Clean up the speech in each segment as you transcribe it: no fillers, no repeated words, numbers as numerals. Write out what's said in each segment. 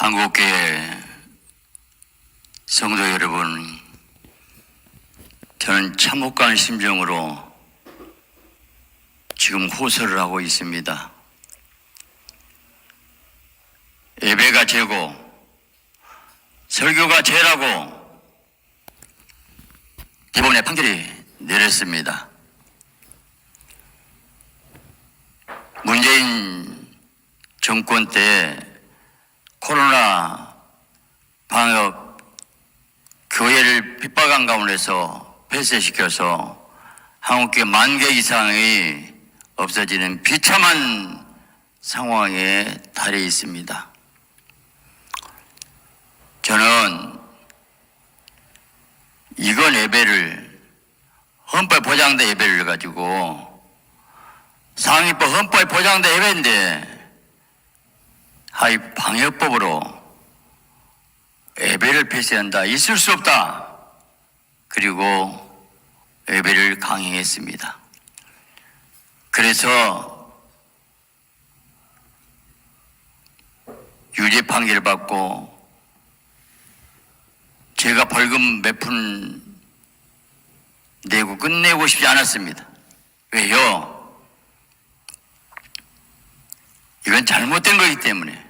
한국교회 성도 여러분, 저는 참혹한 심정으로 지금 호소를 하고 있습니다. 예배가 죄고 설교가 죄라고 대법원의 판결이 내렸습니다. 문재인 정권 때 코로나 방역 교회를 핍박한 가운데서 폐쇄시켜서 한국교회 10,000개 이상이 없어지는 비참한 상황에 달해 있습니다. 저는 이건 예배를 헌법 보장된 예배를 가지고 상위법 헌법에 보장된 예배인데 하이 방역법으로 예배를 폐쇄한다. 있을 수 없다. 그리고 예배를 강행했습니다. 그래서 유죄 판결을 받고 제가 벌금 몇 푼 내고 끝내고 싶지 않았습니다. 왜요? 이건 잘못된 거기 때문에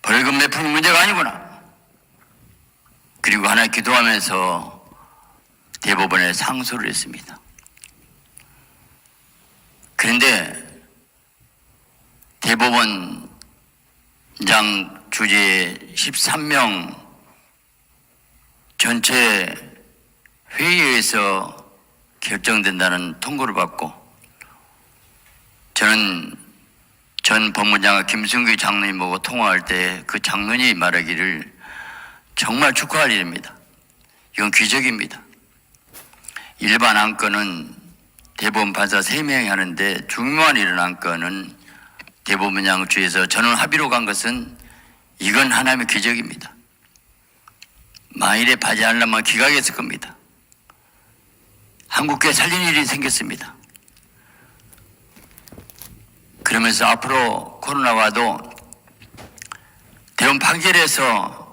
벌금 몇 푼이 문제가 아니구나. 그리고 하나 기도하면서 대법원에 상소를 했습니다. 그런데 대법원장 주재 13명 전체 회의에서 결정된다는 통보를 받고 저는 전 법무장관 김승규 장로님 보고 통화할 때 그 장로님이 말하기를 정말 축하할 일입니다. 이건 기적입니다. 일반 안건은 대법원 판사 3명이 하는데 중요한 일은 안건은 대법원장 주에서 저는 합의로 간 것은 이건 하나님의 기적입니다. 만일에 바지하려면 기각했을 겁니다. 한국교회 살린 일이 생겼습니다. 그러면서 앞으로 코로나와도 대법원 판결에서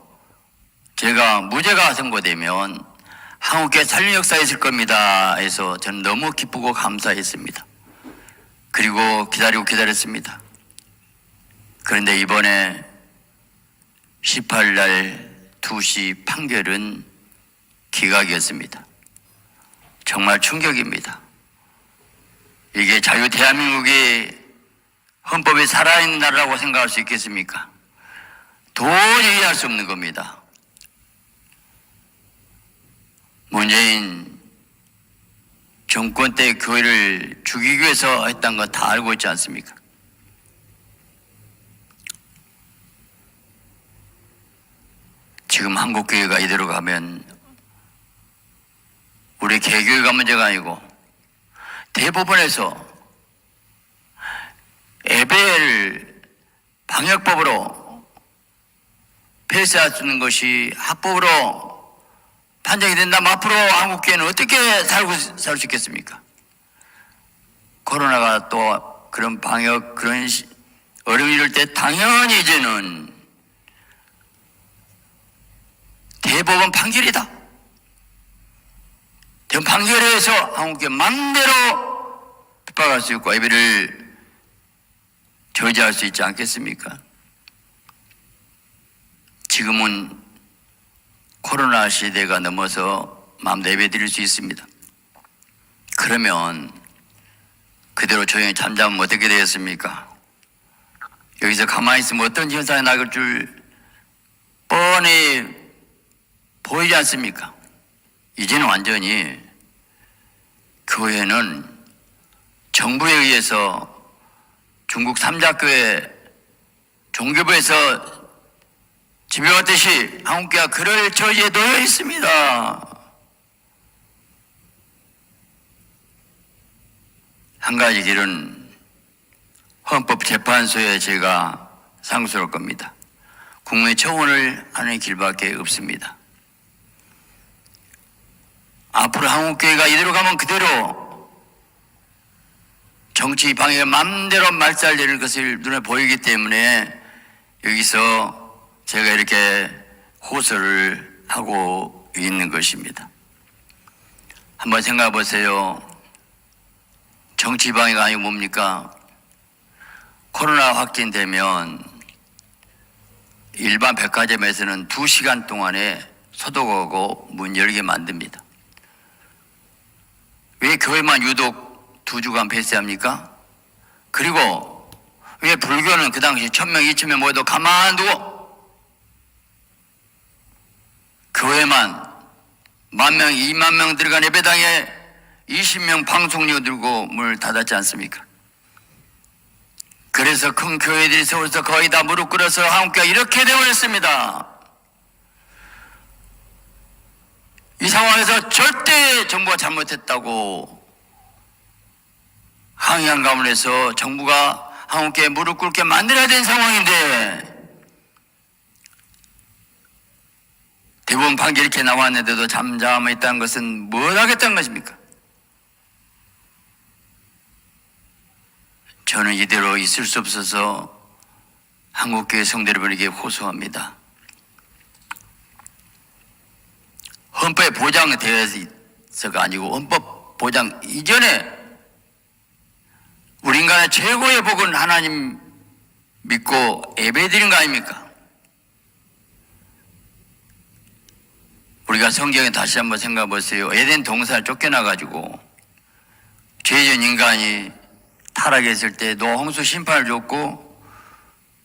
제가 무죄가 선고되면 한국교회 살린 역사에 있을 겁니다 해서 저는 너무 기쁘고 감사했습니다. 그리고 기다렸습니다. 그런데 이번에 18일 날 2시 판결은 기각이었습니다. 정말 충격입니다. 이게 자유 대한민국이 헌법이 살아있는 나라라고 생각할 수 있겠습니까? 도저히 이해할 수 없는 겁니다. 문재인 정권 때 교회를 죽이기 위해서 했던 거 다 알고 있지 않습니까? 지금 한국교회가 이대로 가면 우리 개교회가 문제가 아니고 대법원에서 예배를 방역법으로 폐쇄할 수 있는 것이 합법으로 판정이 된다면 앞으로 한국교회는 어떻게 살 수 있겠습니까? 코로나가 또 그런 방역 그런 어려움이 이럴 때 당연히 이제는 대법원 판결이다. 대법원 판결에서 한국교회 맘대로 핍박할 수 있고 예배를 저지할 수 있지 않겠습니까? 지금은 코로나 시대가 넘어서 마음대로 예배 드릴 수 있습니다. 그러면 그대로 조용히 잠자면 어떻게 되겠습니까? 여기서 가만히 있으면 어떤 현상이 나올 줄 뻔히 보이지 않습니까? 이제는 완전히 교회는 정부에 의해서 중국 삼자교회 종교부에서 지배받듯이 한국교회가 그럴 처지에 놓여 있습니다. 한 가지 길은 헌법재판소에 제가 상소할 겁니다. 국민의 청원을 하는 길밖에 없습니다. 앞으로 한국교회가 이대로 가면 그대로 정치 방해가 마음대로 말살되는 것을 눈에 보이기 때문에 여기서 제가 이렇게 호소를 하고 있는 것입니다. 한번 생각해 보세요. 정치 방해가 아니고 뭡니까? 코로나 확진되면 일반 백화점에서는 2시간 동안에 소독하고 문 열게 만듭니다. 왜 교회만 유독 2주간 폐쇄합니까? 그리고 왜 불교는 그 당시 1000명, 2000명 모여도 가만두고 교회만 10,000명, 20,000명 들어간 예배당에 20명 방송료 들고 문을 닫았지 않습니까? 그래서 큰 교회들이 세워서 거의 다 무릎 꿇어서 한국교회가 이렇게 되어버렸습니다. 이 상황에서 절대 정부가 잘못했다고 항의한 가운데서 정부가 한국교회 무릎 꿇게 만들어야 되는 상황인데 대법원 판결이 이렇게 나왔는데도 잠잠했다는 것은 뭘 하겠다는 것입니까? 저는 이대로 있을 수 없어서 한국교회 성도 여러분에게 호소합니다. 헌법에 보장되어 있어가 아니고 헌법 보장 이전에 우리 인간의 최고의 복은 하나님 믿고 예배드리는 거 아닙니까? 우리가 성경에 다시 한번 생각해 보세요. 에덴 동산에 쫓겨나가지고 죄진 인간이 타락했을 때 노아 홍수 심판을 줬고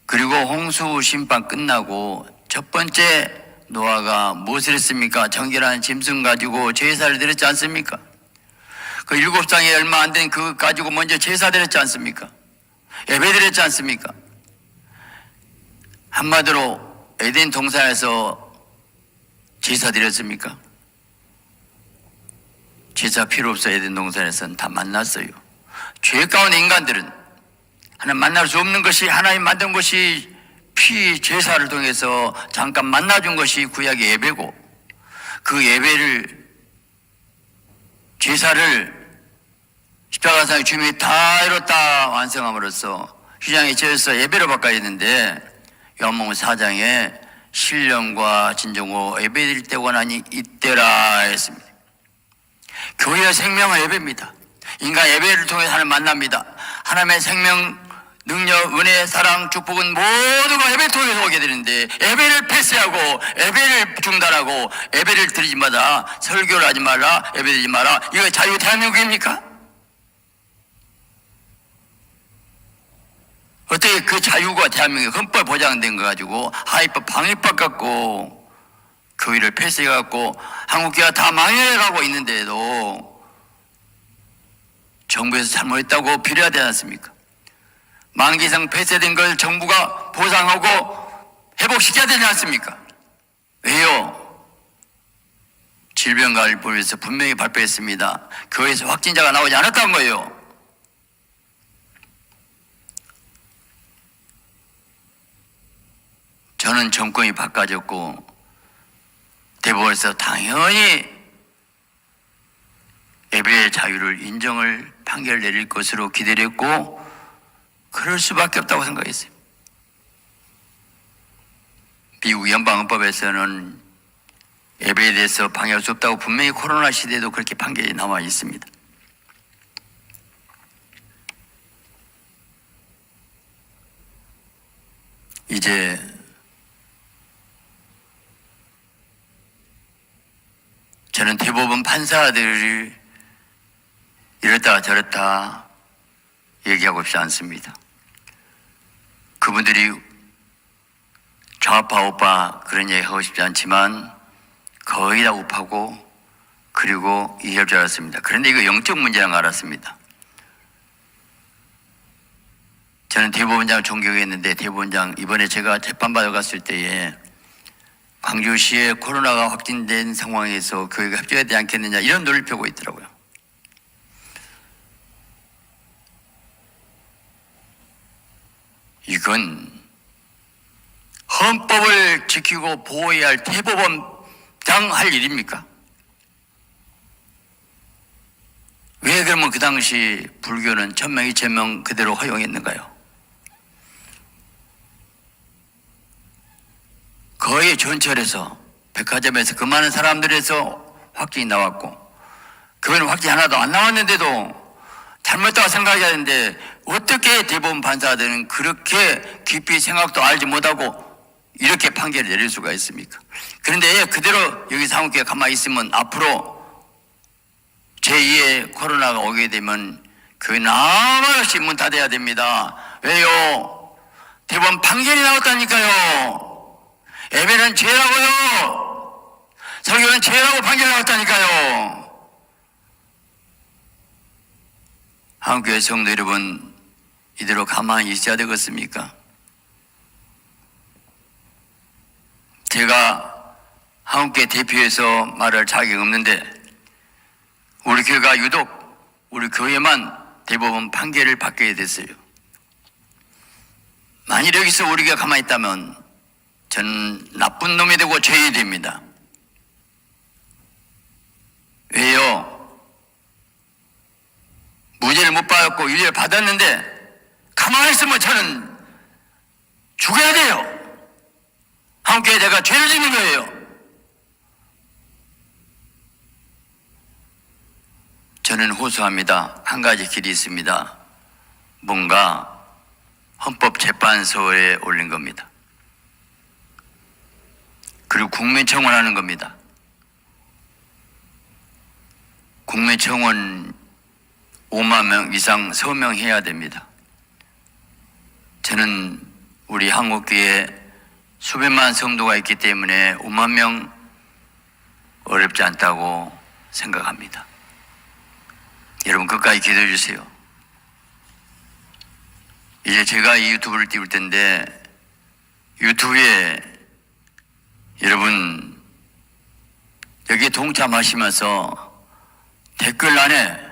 그리고 홍수 심판 끝나고 첫 번째 노아가 무엇을 했습니까? 정결한 짐승 가지고 제사를 드렸지 않습니까? 그 7쌍이 얼마 안 된 그것 가지고 먼저 제사 드렸지 않습니까? 예배 드렸지 않습니까? 한마디로 에덴 동산에서 제사 드렸습니까? 제사 필요 없어. 에덴 동산에서는 다 만났어요. 죄 가운데 인간들은 하나님 만날 수 없는 것이 하나님 만든 것이 피 제사를 통해서 잠깐 만나준 것이 구약의 예배고 그 예배를 제사를 십자가상의 주님이 다 이뤘다 완성함으로써 휘장에 지어서 예배로 바꿔야 했는데 요한복음 4장에 신령과 진정으로 예배드릴 때가 나니 이때라 했습니다. 교회의 생명은 예배입니다. 인간 예배를 통해 하나님 만납니다. 하나님의 생명, 능력, 은혜, 사랑, 축복은 모두가 예배를 통해서 오게 되는데 예배를 폐쇄하고 예배를 중단하고 예배를 드리지 마라, 설교를 하지 마라, 예배 드리지 마라. 이거 자유 대한민국입니까? 어떻게 그 자유가 대한민국에 헌법 보장된 거 가지고 하위법, 방위법 갖고 교회를 폐쇄해갖고 한국교회가 다 망해가고 있는데도 정부에서 잘못했다고 비려야 되지 않습니까? 만기 이상 폐쇄된 걸 정부가 보상하고 회복시켜야 되지 않습니까? 왜요? 질병관리법에서 분명히 발표했습니다. 교회에서 확진자가 나오지 않았다는 거예요. 저는 정권이 바꿔졌고 대법원에서 당연히 예배의 자유를 인정을 판결 내릴 것으로 기대했고 그럴 수밖에 없다고 생각했어요. 미국 연방헌법에서는 예배에 대해서 방해할 수 없다고 분명히 코로나 시대에도 그렇게 판결이 나와 있습니다. 이제 저는 대법원 판사들이 이랬다 저랬다 얘기하고 싶지 않습니다. 그분들이 좌파 우파 그런 얘기 하고 싶지 않지만 거의 다 우파고 그리고 이해할 줄 알았습니다. 그런데 이거 영적 문제라는 걸 알았습니다. 저는 대법원장을 존경했는데 대법원장 이번에 제가 재판받아 갔을 때에 광주시에 코로나가 확진된 상황에서 교회가 협조해야 되지 않겠느냐 이런 논리를 펴고 있더라고요. 이건 헌법을 지키고 보호해야 할 대법원장 할 일입니까? 왜 그러면 그 당시 불교는 1000명, 2000명 그대로 허용했는가요? 거의 전철에서 백화점에서 그 많은 사람들에서 확진이 나왔고 그건 확진이 하나도 안 나왔는데도 잘못했다고 생각해야 되는데 어떻게 대법원 판사들은 그렇게 깊이 생각도 알지 못하고 이렇게 판결을 내릴 수가 있습니까? 그런데 그대로 여기 사무국에 가만히 있으면 앞으로 제2의 코로나가 오게 되면 그게 나만없이 문 닫아야 됩니다. 왜요? 대법원 판결이 나왔다니까요. 예배는 죄라고요. 설교는 죄라고 판결이 나왔다니까요. 한국교회 성도 여러분, 이대로 가만히 있어야 되겠습니까? 제가 한국교회 대표해서 말할 자격이 없는데 우리 교회가 유독 우리 교회만 대법원 판결을 받게 됐어요. 만일 여기서 우리가 가만히 있다면 저는 나쁜 놈이 되고 죄인이 됩니다. 왜요? 무죄를 못 받았고 유죄를 받았는데 가만히 있으면 저는 죽어야 돼요. 한국교회 내가 죄를 짓는 거예요. 저는 호소합니다. 한 가지 길이 있습니다. 뭔가 헌법재판소에 올린 겁니다. 그리고 국민청원하는 겁니다. 국민청원 5만 명 이상 서명해야 됩니다. 저는 우리 한국교회에 수백만 성도가 있기 때문에 5만 명 어렵지 않다고 생각합니다. 여러분 끝까지 기도해 주세요. 이제 제가 이 유튜브를 띄울 텐데 유튜브에 여러분 여기에 동참하시면서 댓글란에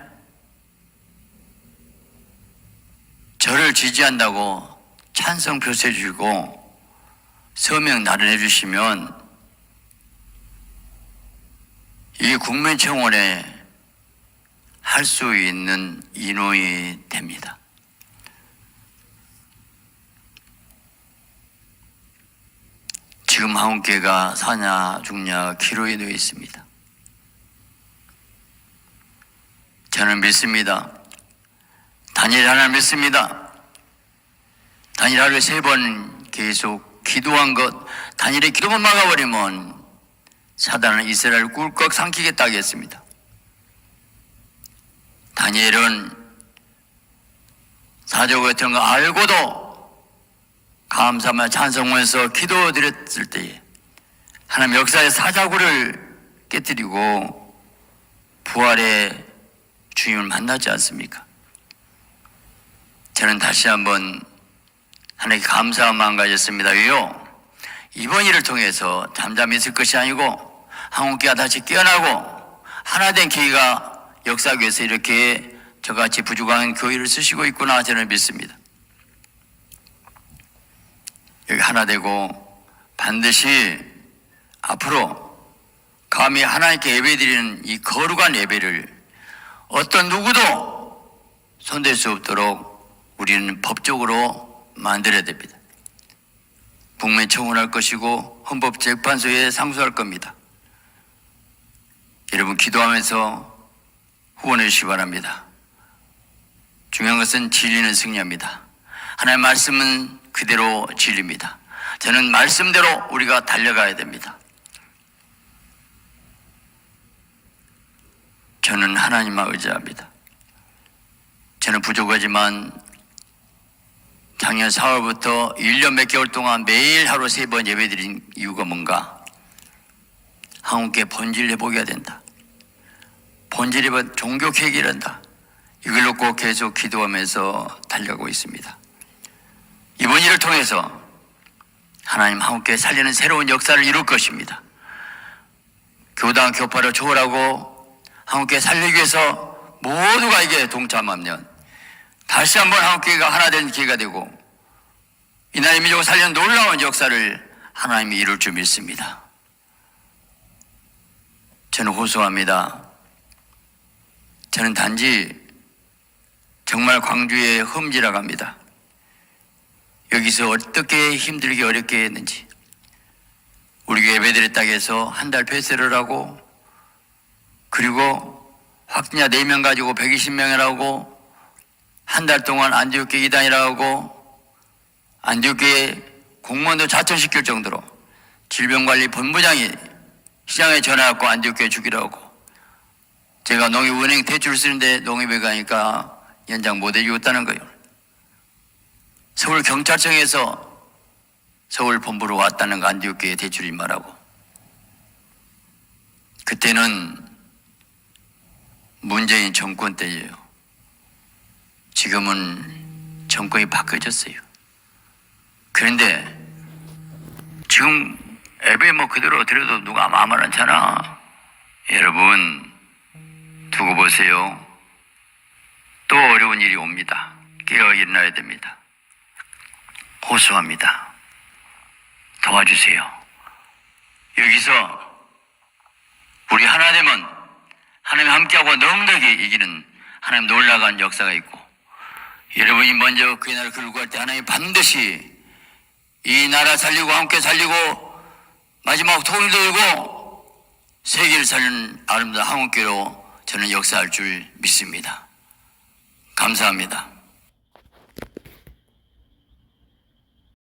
저를 지지한다고 찬성 표시해 주시고 서명 나눠해 주시면 이 국민청원에 할 수 있는 인원이 됩니다. 지금 한국교회가 사냐 죽냐 기로에 놓여 있습니다. 저는 믿습니다. 다니엘 하나님 믿습니다. 다니엘 하루에 3번 계속 기도한 것, 다니엘의 기도만 막아버리면 사단은 이스라엘을 꿀꺽 삼키겠다고 했습니다. 다니엘은 사조 같은 거 알고도 감사하며 찬송하면서 기도드렸을 때에 하나님 역사의 사자구를 깨뜨리고 부활의 주님을 만나지 않습니까? 저는 다시 한번 하나님께 감사한 마음 가졌습니다. 왜요? 이번 일을 통해서 잠잠히 있을 것이 아니고 한국교회가 다시 깨어나고 하나된 교회가 역사교회에서 이렇게 저같이 부족한 교회를 쓰시고 있구나 저는 믿습니다. 여기 하나 되고 반드시 앞으로 감히 하나님께 예배드리는 이 거룩한 예배를 어떤 누구도 손댈 수 없도록 우리는 법적으로 만들어야 됩니다. 국민청원할 것이고 헌법재판소에 상소할 겁니다. 여러분 기도하면서 후원해 주시기 바랍니다. 중요한 것은 진리는 승리합니다. 하나님의 말씀은 그대로 진리입니다. 저는 말씀대로 우리가 달려가야 됩니다. 저는 하나님만 의지합니다. 저는 부족하지만 작년 4월부터 1년 몇 개월 동안 매일 하루 3번 예배드린 이유가 뭔가? 한국교회 본질 회복해야 된다. 본질 회복, 종교 회개한다. 이걸로 꼭 계속 기도하면서 달려가고 있습니다. 이번 일을 통해서 하나님 한국교회 살리는 새로운 역사를 이룰 것입니다. 교당 교파를 초월하고 한국교회 살리기 위해서 모두가 이게 동참하면 다시 한번 한국교회가 하나 된 기회가 되고 이 나라의 민족을 살리는 놀라운 역사를 하나님이 이룰 줄 믿습니다. 저는 호소합니다. 저는 단지 정말 광주의 험지라고 합니다. 여기서 어떻게 힘들게 어렵게 했는지 우리 교회 예배드렸다 해서 한 달 폐쇄를 하고, 그리고 확진자 4명 가지고 120명이라고 한 달 동안 안디옥교회 이단이라고 안디옥교회 공무원도 자천시킬 정도로 질병관리본부장이 시장에 전화하고 안디옥교회 죽이라고. 제가 농협은행 대출 쓰는데 농협에 가니까 연장 못 해주겠다는 거예요. 서울경찰청에서 서울 본부로 왔다는 거, 안디옥교회 대출 임하라고. 그때는 문재인 정권 때예요. 지금은 정권이 바뀌어졌어요. 그런데 지금 앱에 뭐 그대로 들어도 누가 아무 말 않잖아. 여러분 두고 보세요. 또 어려운 일이 옵니다. 깨어 일어나야 됩니다. 호소합니다. 도와주세요. 여기서 우리 하나 되면 하나님 함께하고 넉넉히 이기는 하나님 놀라운 역사가 있고, 여러분이 먼저 그 나라를 끌고 갈 때 하나님 반드시 이 나라 살리고 함께 살리고 마지막 통일도 이루고 세계를 살리는 아름다운 한국교회로 저는 역사할 줄 믿습니다. 감사합니다.